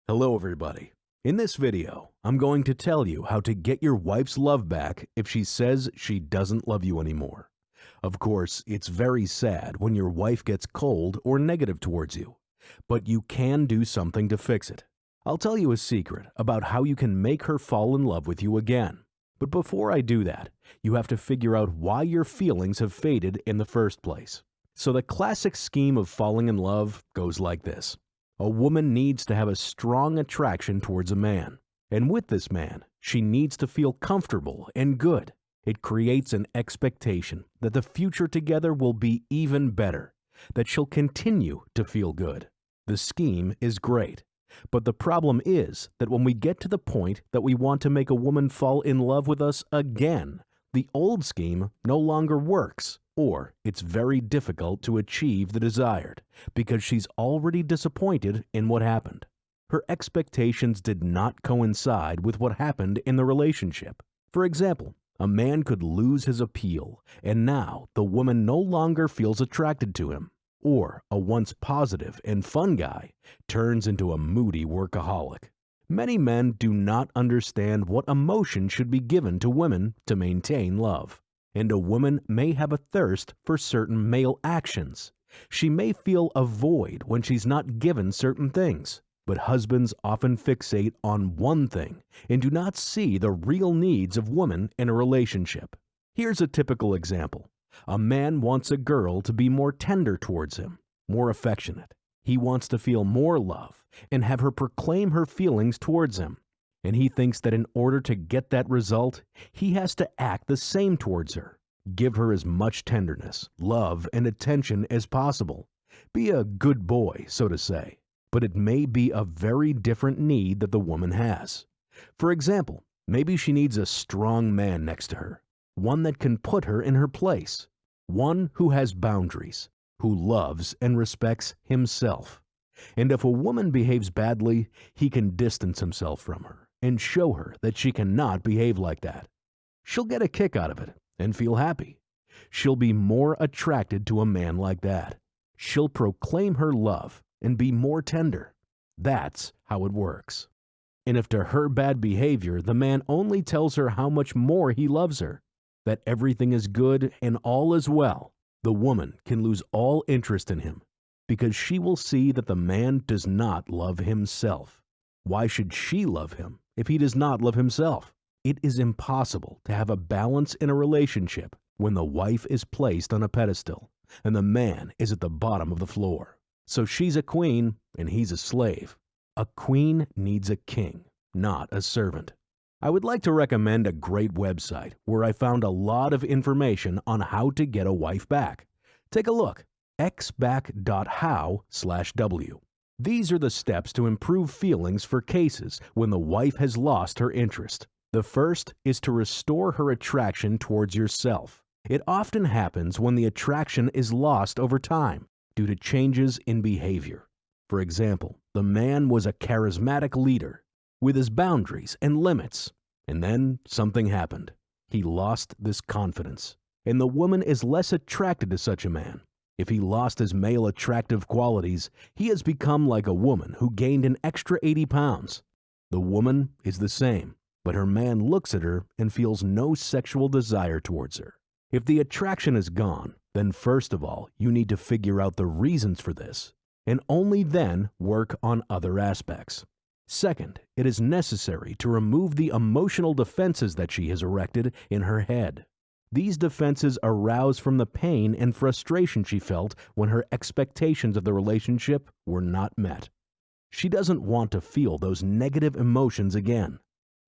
Hello everybody. In this video, I'm going to tell you how to get your wife's love back if she says she doesn't love you anymore. Of course, it's very sad when your wife gets cold or negative towards you, but you can do something to fix it. I'll tell you a secret about how you can make her fall in love with you again. But before I do that, you have to figure out why your feelings have faded in the first place. So the classic scheme of falling in love goes like this. A woman needs to have a strong attraction towards a man. And with this man, she needs to feel comfortable and good. It creates an expectation that the future together will be even better, that she'll continue to feel good. The scheme is great. But the problem is that when we get to the point that we want to make a woman fall in love with us again, the old scheme no longer works. Or it's very difficult to achieve the desired because she's already disappointed in what happened. Her expectations did not coincide with what happened in the relationship. For example, a man could lose his appeal and now the woman no longer feels attracted to him. Or a once positive and fun guy turns into a moody workaholic. Many men do not understand what emotion should be given to women to maintain love. And a woman may have a thirst for certain male actions. She may feel a void when she's not given certain things. But husbands often fixate on one thing and do not see the real needs of women in a relationship. Here's a typical example. A man wants a girl to be more tender towards him, more affectionate. He wants to feel more love and have her proclaim her feelings towards him. And he thinks that in order to get that result, he has to act the same towards her. Give her as much tenderness, love, and attention as possible. Be a good boy, so to say. But it may be a very different need that the woman has. For example, maybe she needs a strong man next to her, one that can put her in her place, one who has boundaries, who loves and respects himself. And if a woman behaves badly, he can distance himself from her and show her that she cannot behave like that. She'll get a kick out of it and feel happy. She'll be more attracted to a man like that. She'll proclaim her love and be more tender. That's how it works. And if to her bad behavior, the man only tells her how much more he loves her, that everything is good and all is well, the woman can lose all interest in him because she will see that the man does not love himself. Why should she love him if he does not love himself? It is impossible to have a balance in a relationship when the wife is placed on a pedestal and the man is at the bottom of the floor. So she's a queen and he's a slave. A queen needs a king, not a servant. I would like to recommend a great website where I found a lot of information on how to get a wife back. Take a look, xback.how/w. These are the steps to improve feelings for cases when the wife has lost her interest. The first is to restore her attraction towards yourself. It often happens when the attraction is lost over time due to changes in behavior. For example, the man was a charismatic leader with his boundaries and limits, and then something happened. He lost this confidence, and the woman is less attracted to such a man. If he lost his male attractive qualities, he has become like a woman who gained an extra 80 pounds. The woman is the same, but her man looks at her and feels no sexual desire towards her. If the attraction is gone, then first of all, you need to figure out the reasons for this, and only then work on other aspects. Second, it is necessary to remove the emotional defenses that she has erected in her head. These defenses arouse from the pain and frustration she felt when her expectations of the relationship were not met. She doesn't want to feel those negative emotions again.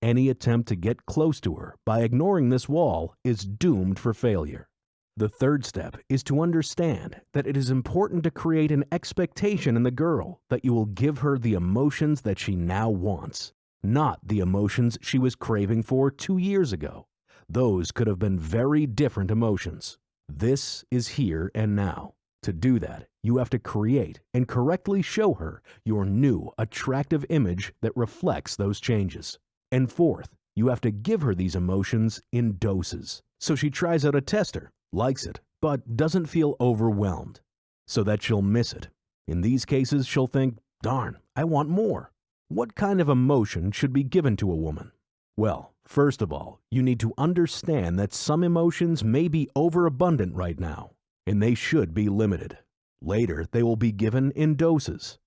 Any attempt to get close to her by ignoring this wall is doomed for failure. The third step is to understand that it is important to create an expectation in the girl that you will give her the emotions that she now wants, not the emotions she was craving for 2 years ago. Those could have been very different emotions. This is here and now. To do that, you have to create and correctly show her your new attractive image that reflects those changes. And fourth, you have to give her these emotions in doses, so she tries out a tester, likes it, but doesn't feel overwhelmed, so that she'll miss it. In these cases, she'll think, darn, I want more. What kind of emotion should be given to a woman? Well, first of all, you need to understand that some emotions may be overabundant right now, and they should be limited. Later, they will be given in doses.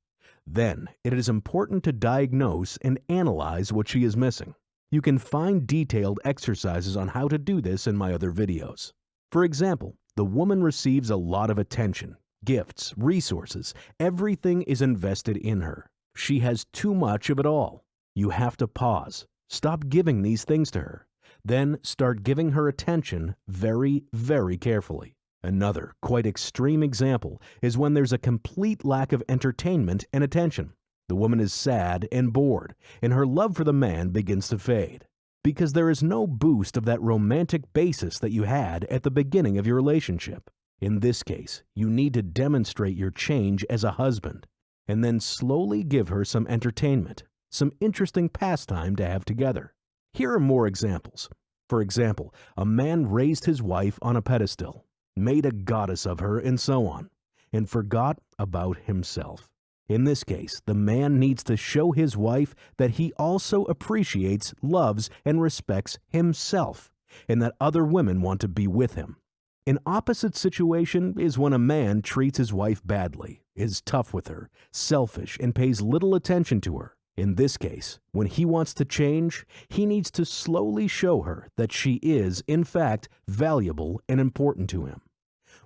Then, it is important to diagnose and analyze what she is missing. You can find detailed exercises on how to do this in my other videos. For example, the woman receives a lot of attention, gifts, resources. Everything is invested in her. She has too much of it all. You have to pause. Stop giving these things to her. Then start giving her attention very, very carefully. Another quite extreme example is when there's a complete lack of entertainment and attention. The woman is sad and bored, and her love for the man begins to fade, because there is no boost of that romantic basis that you had at the beginning of your relationship. In this case, you need to demonstrate your change as a husband, and then slowly give her some entertainment, some interesting pastime to have together. Here are more examples. For example, a man raised his wife on a pedestal, made a goddess of her, and so on, and forgot about himself. In this case, the man needs to show his wife that he also appreciates, loves, and respects himself, and that other women want to be with him. An opposite situation is when a man treats his wife badly, is tough with her, selfish, and pays little attention to her. In this case, when he wants to change, he needs to slowly show her that she is, in fact, valuable and important to him.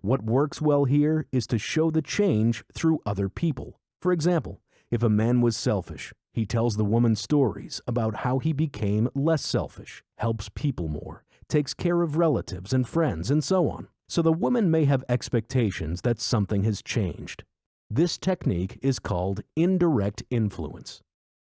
What works well here is to show the change through other people. For example, if a man was selfish, he tells the woman stories about how he became less selfish, helps people more, takes care of relatives and friends, and so on. So the woman may have expectations that something has changed. This technique is called indirect influence.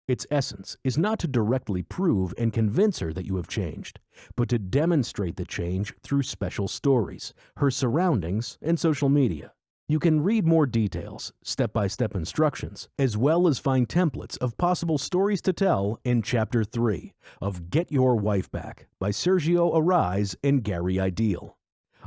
Its essence is not to directly prove and convince her that you have changed, but to demonstrate the change through special stories, her surroundings, and social media. You can read more details, step-by-step instructions, as well as find templates of possible stories to tell in Chapter 3 of Get Your Wife Back by Sergio Arise and Gary Ideal.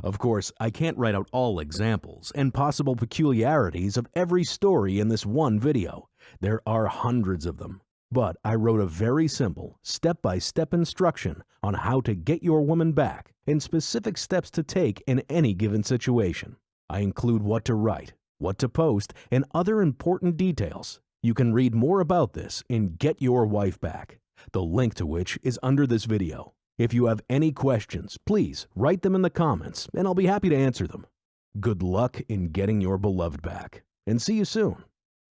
Of course, I can't write out all examples and possible peculiarities of every story in this one video. There are hundreds of them. But I wrote a very simple, step-by-step instruction on how to get your woman back and specific steps to take in any given situation. I include what to write, what to post, and other important details. You can read more about this in Get Your Wife Back, the link to which is under this video. If you have any questions, please write them in the comments and I'll be happy to answer them. Good luck in getting your beloved back, and see you soon.